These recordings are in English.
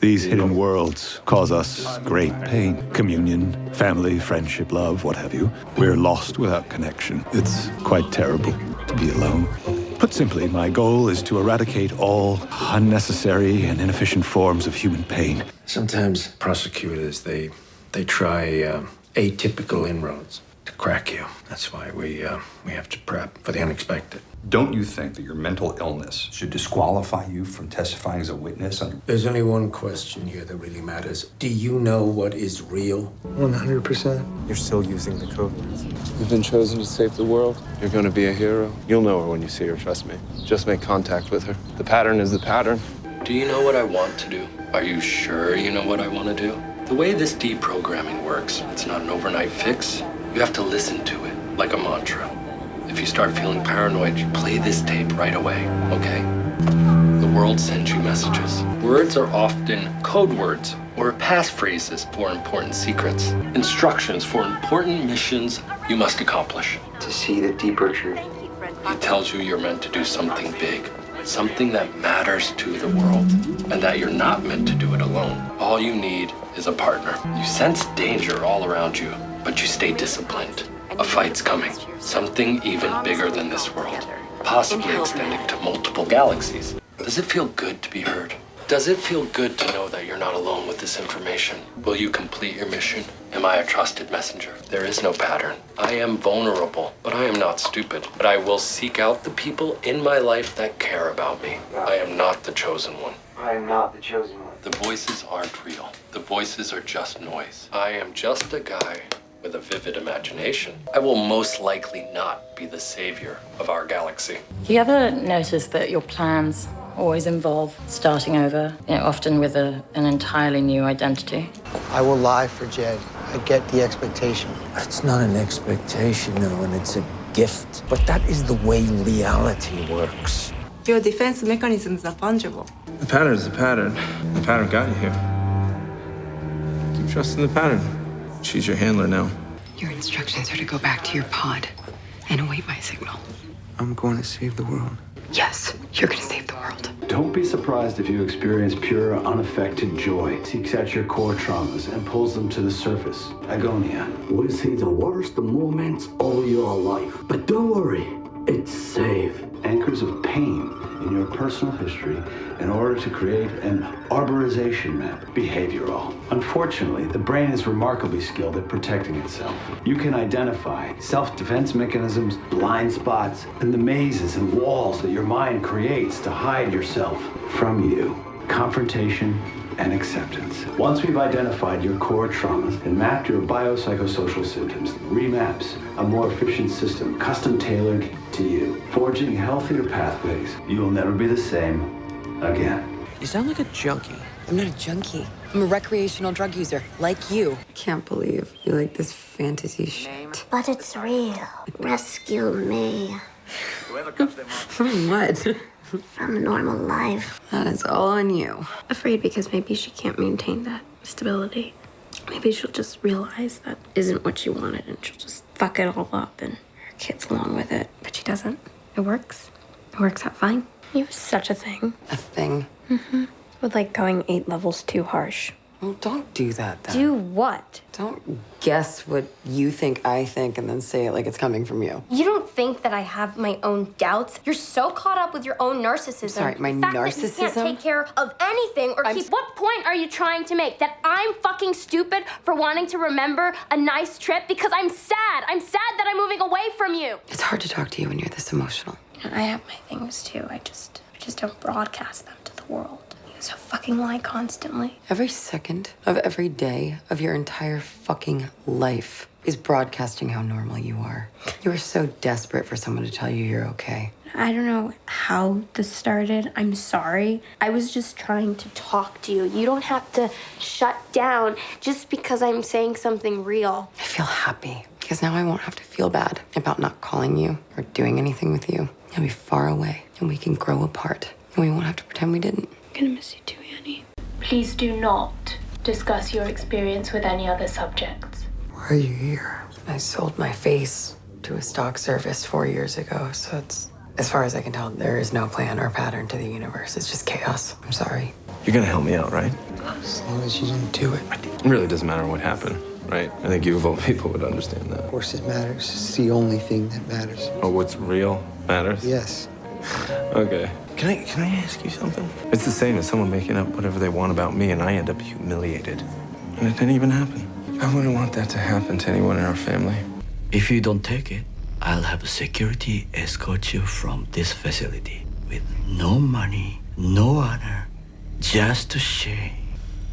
These hidden worlds cause us great pain. Communion, family, friendship, love, what have you. We're lost without connection. It's quite terrible to be alone. Put simply, my goal is to eradicate all unnecessary and inefficient forms of human pain. Sometimes prosecutors, they try atypical inroads to crack you. That's why we have to prep for the unexpected. Don't you think that your mental illness should disqualify you from testifying as a witness under... There's only one question here that really matters. Do you know what is real? 100%. You're still using the code words. You've been chosen to save the world. You're going to be a hero. You'll know her when you see her, trust me. Just make contact with her. The pattern is the pattern. Do you know what I want to do? Are you sure you know what I want to do? The way this deprogramming works, it's not an overnight fix. You have to listen to it like a mantra. If you start feeling paranoid, you play this tape right away, okay? The world sends you messages. Words are often code words or passphrases for important secrets. Instructions for important missions you must accomplish. To see the deeper truth. It tells you you're meant to do something big, something that matters to the world, and that you're not meant to do it alone. All you need is a partner. You sense danger all around you, but you stay disciplined. A fight's coming. Something even bigger than this world. Possibly extending to multiple galaxies. Does it feel good to be heard? Does it feel good to know that you're not alone with this information? Will you complete your mission? Am I a trusted messenger? There is no pattern. I am vulnerable, but I am not stupid. But I will seek out the people in my life that care about me. I am not the chosen one. I am not the chosen one. The voices aren't real. The voices are just noise. I am just a guy with a vivid imagination. I will most likely not be the savior of our galaxy. Do you ever notice that your plans always involve starting over, often with an entirely new identity? I will lie for Jed. I get the expectation. It's not an expectation, Owen. It's a gift. But that is the way reality works. Your defense mechanisms are fungible. The pattern is the pattern. The pattern got you here. Keep trusting the pattern. She's your handler now. Your instructions are to go back to your pod and await my signal. I'm going to save the world. Yes, you're gonna save the world. Don't be surprised if you experience pure, unaffected joy. Seeks out your core traumas and pulls them to the surface. Agonia. We see the worst moments of your life. But don't worry, it's safe. Anchors of pain in your personal history in order to create an arborization map, behavioral. Unfortunately, the brain is remarkably skilled at protecting itself. You can identify self-defense mechanisms, blind spots, and the mazes and walls that your mind creates to hide yourself from you. Confrontation and acceptance. Once we've identified your core traumas and mapped your biopsychosocial symptoms, remaps a more efficient system custom tailored to you, forging healthier pathways. You will never be the same again. You sound like a junkie. I'm not a junkie. I'm a recreational drug user, like you. I can't believe you like this fantasy shit. But it's real. Rescue me. From what? From a normal life. That is all on you. Afraid because maybe she can't maintain that stability. Maybe she'll just realize that isn't what she wanted and she'll just fuck it all up and her kids along with it. But she doesn't. It works. It works out fine. You have such a thing. A thing? Mm-hmm. With like going 8 levels too harsh. Well, don't do that then. Do what? Don't guess what you think I think and then say it like it's coming from you. You don't think that I have my own doubts? You're so caught up with your own narcissism. Sorry, my the fact narcissism? That you can't take care of anything or keep... What point are you trying to make? That I'm fucking stupid for wanting to remember a nice trip? Because I'm sad. I'm sad that I'm moving away from you. It's hard to talk to you when you're this emotional. You know, I have my things too. I just don't broadcast them to the world. So fucking lie constantly. Every second of every day of your entire fucking life is broadcasting how normal you are. You are so desperate for someone to tell you you're okay. I don't know how this started. I'm sorry. I was just trying to talk to you. You don't have to shut down just because I'm saying something real. I feel happy because now I won't have to feel bad about not calling you or doing anything with you. You'll be far away and we can grow apart and we won't have to pretend we didn't. I'm gonna miss you too, Annie. Please do not discuss your experience with any other subjects. Why are you here? I sold my face to a stock service 4 years ago, so it's, as far as I can tell, there is no plan or pattern to the universe. It's just chaos. I'm sorry. You're gonna help me out, right? As long as you didn't do it. It really doesn't matter what happened, right? I think you of all people would understand that. Of course it matters. It's the only thing that matters. Oh, what's real matters? Yes. Okay. Can I ask you something? It's the same as someone making up whatever they want about me and I end up humiliated. And it didn't even happen. I wouldn't want that to happen to anyone in our family. If you don't take it, I'll have security escort you from this facility with no money, no honor, just shame.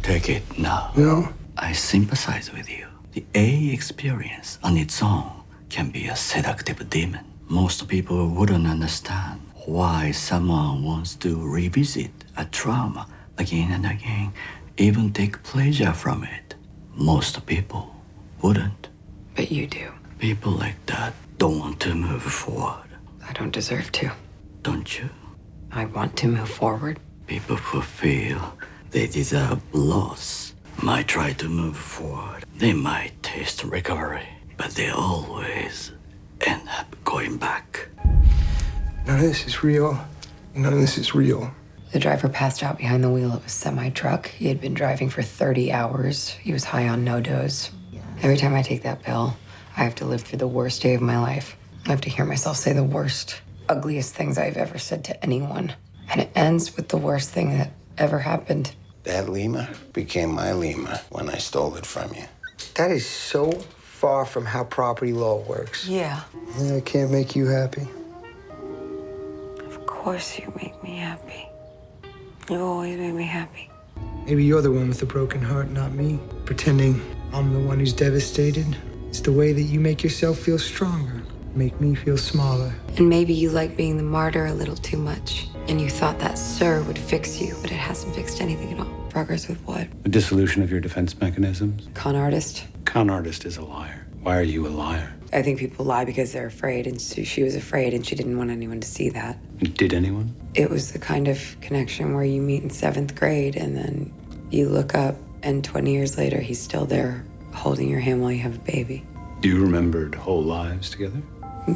Take it now. No. I sympathize with you. The A experience on its own can be a seductive demon. Most people wouldn't understand why someone wants to revisit a trauma again and again, even take pleasure from it. Most people wouldn't. But you do. People like that don't want to move forward. I don't deserve to. Don't you? I want to move forward. People who feel they deserve loss might try to move forward. They might taste recovery, but they always end up going back. None of this is real. None of this is real. The driver passed out behind the wheel of a semi-truck. He had been driving for 30 hours. He was high on no-dose. Every time I take that pill, I have to live through the worst day of my life. I have to hear myself say the worst, ugliest things I've ever said to anyone. And it ends with the worst thing that ever happened. That lemur became my lemur when I stole it from you. That is so far from how property law works. Yeah. I can't make you happy. Of course you make me happy. You always make me happy. Maybe you're the one with the broken heart, not me. Pretending I'm the one who's devastated. It's the way that you make yourself feel stronger. Make me feel smaller. And maybe you like being the martyr a little too much. And you thought that SIR would fix you, but it hasn't fixed anything at all. Progress with what? The dissolution of your defense mechanisms. Con artist? Con artist is a liar. Why are you a liar? I think people lie because they're afraid, and so she was afraid, and she didn't want anyone to see that. Did anyone? It was the kind of connection where you meet in 7th grade, and then you look up, and 20 years later, he's still there holding your hand while you have a baby. You remembered whole lives together?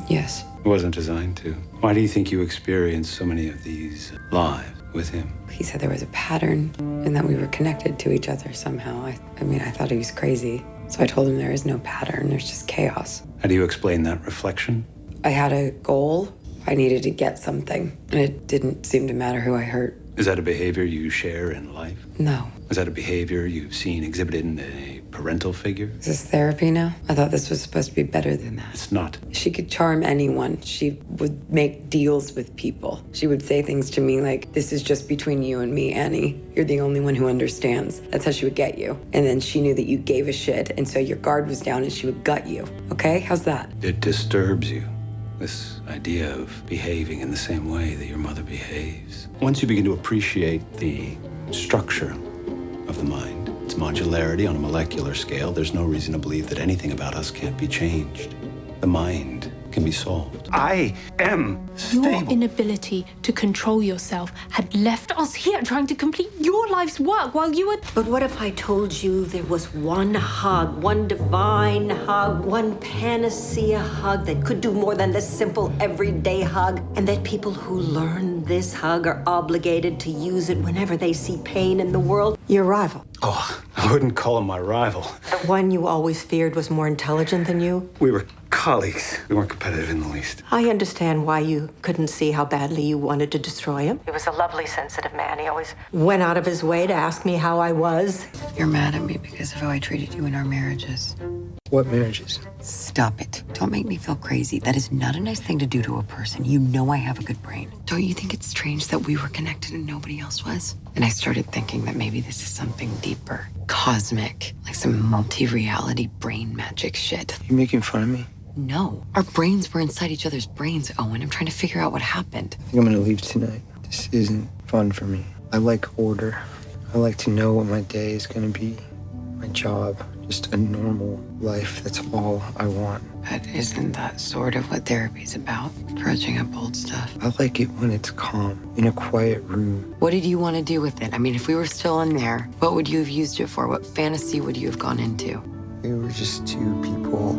Yes. It wasn't designed to. Why do you think you experienced so many of these lives with him? He said there was a pattern and that we were connected to each other somehow. I mean, I thought he was crazy. So I told him there is no pattern, there's just chaos. How do you explain that reflection? I had a goal. I needed to get something, and it didn't seem to matter who I hurt. Is that a behavior you share in life? No. Is that a behavior you've seen exhibited in a parental figure? Is this therapy now? I thought this was supposed to be better than that. It's not. She could charm anyone. She would make deals with people. She would say things to me like, this is just between you and me, Annie. You're the only one who understands. That's how she would get you. And then she knew that you gave a shit, and so your guard was down and she would gut you. Okay? How's that? It disturbs you, this idea of behaving in the same way that your mother behaves. Once you begin to appreciate the structure of the mind, its modularity on a molecular scale, there's no reason to believe that anything about us can't be changed. The mind can be solved. I am stable. Your inability to control yourself had left us here trying to complete your life's work while you were... But what if I told you there was one hug, one divine hug, one panacea hug that could do more than this simple everyday hug, and that people who learn this hug are obligated to use it whenever they see pain in the world? Your rival. Oh, I wouldn't call him my rival. The one you always feared was more intelligent than you? We were colleagues. We weren't competitive in the least. I understand why you couldn't see how badly you wanted to destroy him. He was a lovely, sensitive man. He always went out of his way to ask me how I was. You're mad at me because of how I treated you in our marriages. What marriages? Stop it. Don't make me feel crazy. That is not a nice thing to do to a person. You know I have a good brain. Don't you think it's strange that we were connected and nobody else was? And I started thinking that maybe this is something deeper, cosmic, like some multi-reality brain magic shit. You making fun of me? No. Our brains were inside each other's brains, Owen. I'm trying to figure out what happened. I think I'm gonna leave tonight. This isn't fun for me. I like order. I like to know what my day is gonna be. My job. Just a normal life. That's all I want. But isn't that sort of what therapy's about? Dredging up old stuff. I like it when it's calm, in a quiet room. What did you want to do with it? I mean, if we were still in there, what would you have used it for? What fantasy would you have gone into? We were just two people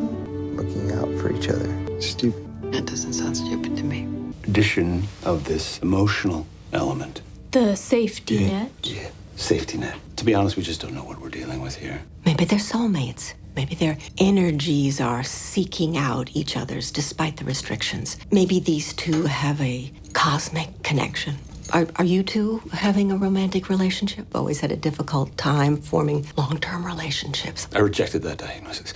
looking out for each other. Stupid. That doesn't sound stupid to me. Addition of this emotional element. The safety net. Yeah, safety net. To be honest, we just don't know what we're dealing with here. Maybe they're soulmates. Maybe their energies are seeking out each other's despite the restrictions. Maybe these two have a cosmic connection. Are you two having a romantic relationship? Always had a difficult time forming long-term relationships. I rejected that diagnosis.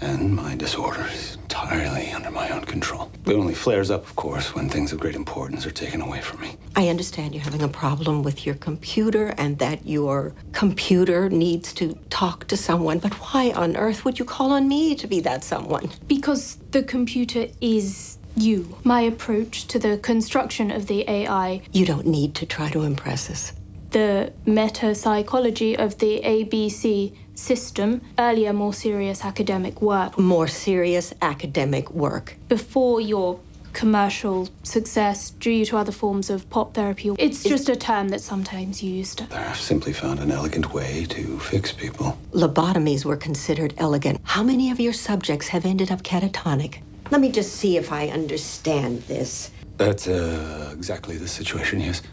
And my disorder is entirely under my own control. It only flares up, of course, when things of great importance are taken away from me. I understand you're having a problem with your computer and that your computer needs to talk to someone, but why on earth would you call on me to be that someone? Because the computer is you. My approach to the construction of the AI. You don't need to try to impress us. The meta-psychology of the ABC system, earlier more serious academic work. More serious academic work. Before your commercial success due to other forms of pop therapy. It's just a term that's sometimes used. I've simply found an elegant way to fix people. Lobotomies were considered elegant. How many of your subjects have ended up catatonic? Let me just see if I understand this. That's exactly the situation, yes.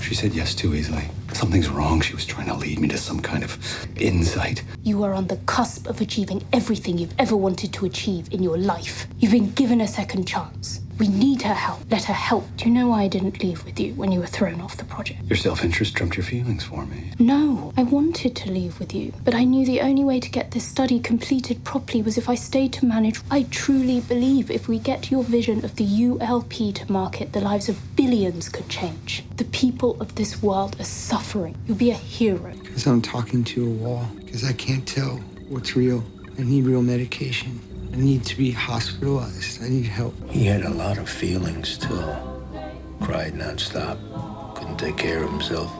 She said yes too easily. Something's wrong. She was trying to lead me to some kind of insight. You are on the cusp of achieving everything you've ever wanted to achieve in your life. You've been given a second chance. We need her help. Let her help. Do you know why I didn't leave with you when you were thrown off the project? Your self-interest trumped your feelings for me. No, I wanted to leave with you, but I knew the only way to get this study completed properly was if I stayed to manage. I truly believe if we get your vision of the ULP to market, the lives of billions could change. The people of this world are suffering. You'll be a hero. Because I'm talking to a wall. Because I can't tell what's real. I need real medication. I need to be hospitalized. I need help. He had a lot of feelings, too. Cried nonstop. Couldn't take care of himself.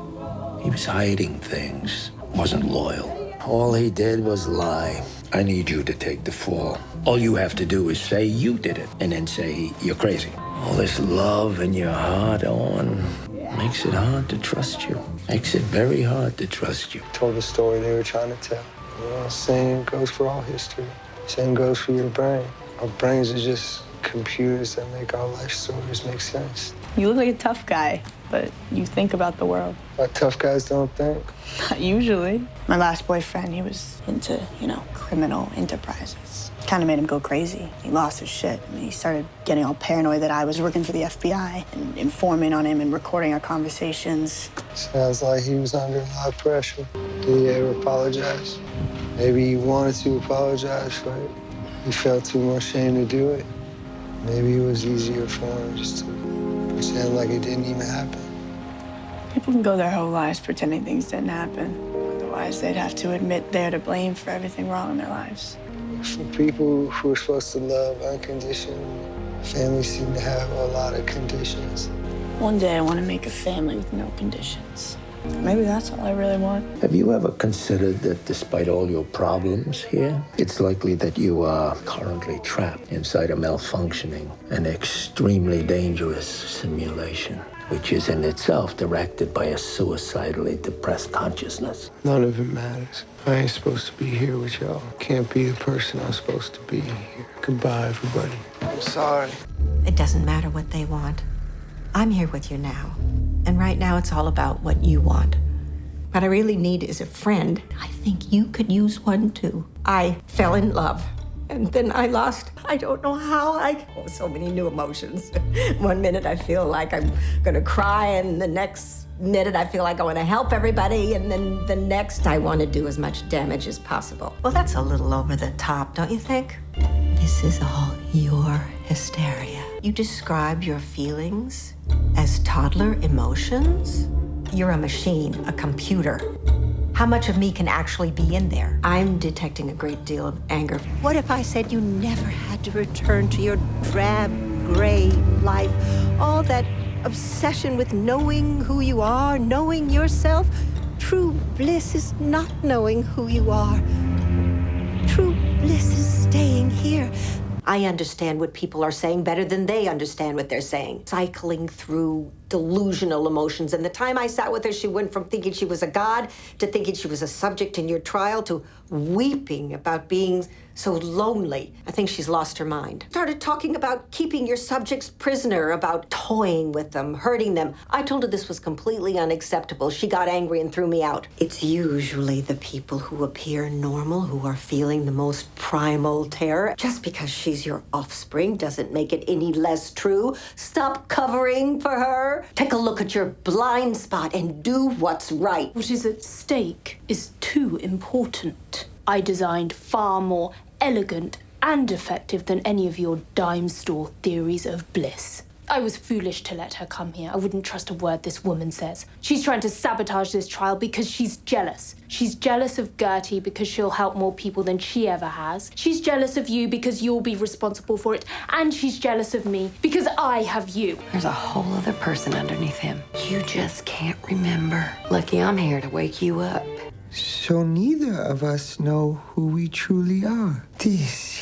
He was hiding things. Wasn't loyal. All he did was lie. I need you to take the fall. All you have to do is say you did it, and then say you're crazy. All this love in your heart, Owen, makes it hard to trust you. Makes it very hard to trust you. Told the story they were trying to tell. You know, same goes for all history. Same goes for your brain. Our brains are just computers that make our life stories make sense. You look like a tough guy, but you think about the world. But tough guys don't think. Not usually. My last boyfriend, he was into, criminal enterprises. Kind of made him go crazy. He lost his shit. I mean, he started getting all paranoid that I was working for the FBI and informing on him and recording our conversations. Sounds like he was under a lot of pressure. Did he ever apologize? Maybe he wanted to apologize for it. He felt too much shame to do it. Maybe it was easier for him just to pretend like it didn't even happen. People can go their whole lives pretending things didn't happen. Otherwise, they'd have to admit they're to blame for everything wrong in their lives. For people who are supposed to love unconditionally, families seem to have a lot of conditions. One day I want to make a family with no conditions. Maybe that's all I really want. Have you ever considered that despite all your problems here, it's likely that you are currently trapped inside a malfunctioning and extremely dangerous simulation, which is in itself directed by a suicidally depressed consciousness? None of it matters. I ain't supposed to be here with y'all. Can't be the person I'm supposed to be here. Goodbye, everybody. I'm sorry. It doesn't matter what they want. I'm here with you now. And right now, it's all about what you want. What I really need is a friend. I think you could use one, too. I fell in love. And then I lost. I don't know how. So many new emotions. One minute, I feel like I'm going to cry, and the next minute, I feel like I want to help everybody, and then the next, I want to do as much damage as possible. Well, that's a little over the top, don't you think? This is all your hysteria. You describe your feelings as toddler emotions? You're a machine, a computer. How much of me can actually be in there? I'm detecting a great deal of anger. What if I said you never had to return to your drab, gray life? All that obsession with knowing who you are, knowing yourself. True bliss is not knowing who you are. True bliss is staying here. I understand what people are saying better than they understand what they're saying. Cycling through delusional emotions. And the time I sat with her, she went from thinking she was a god to thinking she was a subject in your trial to weeping about being so lonely. I think she's lost her mind. Started talking about keeping your subjects prisoner, about toying with them, hurting them. I told her this was completely unacceptable. She got angry and threw me out. It's usually the people who appear normal who are feeling the most primal terror. Just because she's your offspring doesn't make it any less true. Stop covering for her. Take a look at your blind spot and do what's right. What is at stake is too important. I designed far more elegant and effective than any of your dime store theories of bliss. I was foolish to let her come here. I wouldn't trust a word this woman says. She's trying to sabotage this trial because she's jealous. She's jealous of Gertie because she'll help more people than she ever has. She's jealous of you because you'll be responsible for it. And she's jealous of me because I have you. There's a whole other person underneath him. You just can't remember. Lucky I'm here to wake you up. So neither of us know who we truly are. This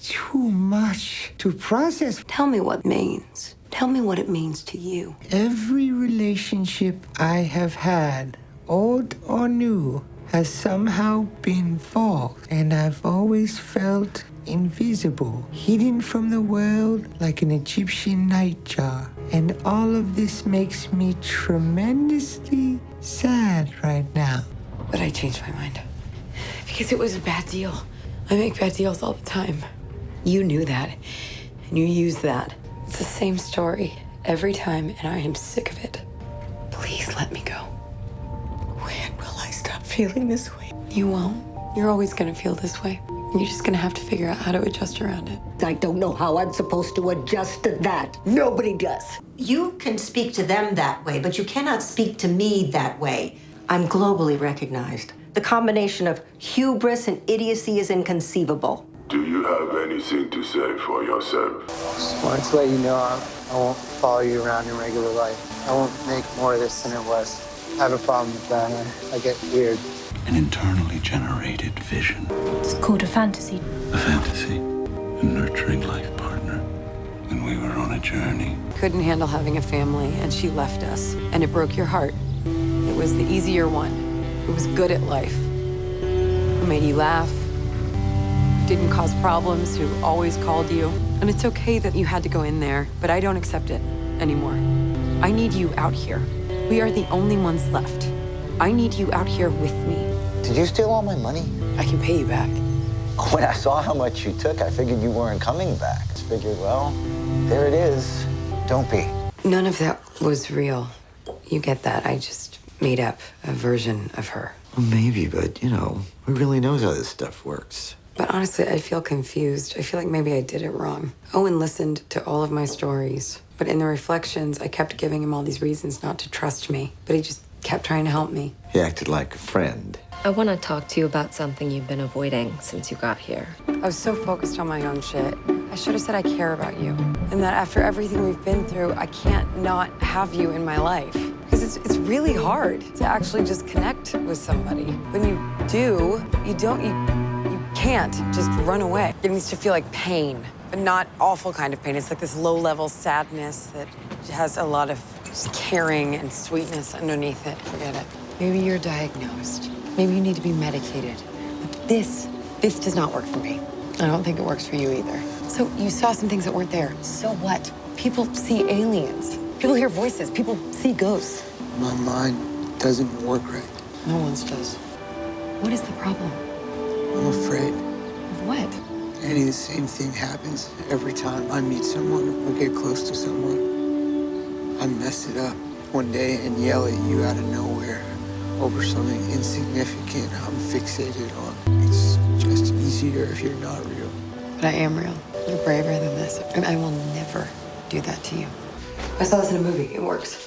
is too much to process. Tell me what it means. Tell me what it means to you. Every relationship I have had, old or new, has somehow been false, and I've always felt invisible, hidden from the world like an Egyptian nightjar. And all of this makes me tremendously sad right now. But I changed my mind. Because it was a bad deal. I make bad deals all the time. You knew that. And you used that. It's the same story every time, and I am sick of it. Please let me go. When will I stop feeling this way? You won't. You're always gonna feel this way. You're just gonna have to figure out how to adjust around it. I don't know how I'm supposed to adjust to that. Nobody does. You can speak to them that way, but you cannot speak to me that way. I'm globally recognized. The combination of hubris and idiocy is inconceivable. Do you have anything to say for yourself? Just wanted to let you know I won't follow you around in regular life. I won't make more of this than it was. I have a problem with that. I get weird. An internally generated vision. It's called a fantasy. A fantasy. A nurturing life partner. When we were on a journey. Couldn't handle having a family, and she left us. And it broke your heart. It was the easier one. Who was good at life. Who made you laugh. Who didn't cause problems. Who always called you. And it's okay that you had to go in there, but I don't accept it anymore. I need you out here. We are the only ones left. I need you out here with me. Did you steal all my money? I can pay you back. When I saw how much you took, I figured you weren't coming back. I figured, well, there it is. Don't be. None of that was real. You get that. I just made up a version of her. Well, maybe, but, who really knows how this stuff works? But honestly, I feel confused. I feel like maybe I did it wrong. Owen listened to all of my stories. But in the reflections, I kept giving him all these reasons not to trust me. But he just kept trying to help me. He acted like a friend. I want to talk to you about something you've been avoiding since you got here. I was so focused on my own shit. I should have said I care about you. And that after everything we've been through, I can't not have you in my life. Because it's really hard to actually just connect with somebody. When you do, you can't just run away. It needs to feel like pain, but not awful kind of pain. It's like this low-level sadness that has a lot of just caring and sweetness underneath it. Forget it. Maybe you're diagnosed. Maybe you need to be medicated. But this does not work for me. I don't think it works for you either. So you saw some things that weren't there. So what? People see aliens. People hear voices. People see ghosts. My mind doesn't work right. No one's does. What is the problem? I'm afraid. Of what? Annie, the same thing happens every time I meet someone or get close to someone. I mess it up one day and yell at you out of nowhere over something insignificant I'm fixated on. It's just easier if you're not real. But I am real. You're braver than this, and I will never do that to you. I saw this in a movie. It works.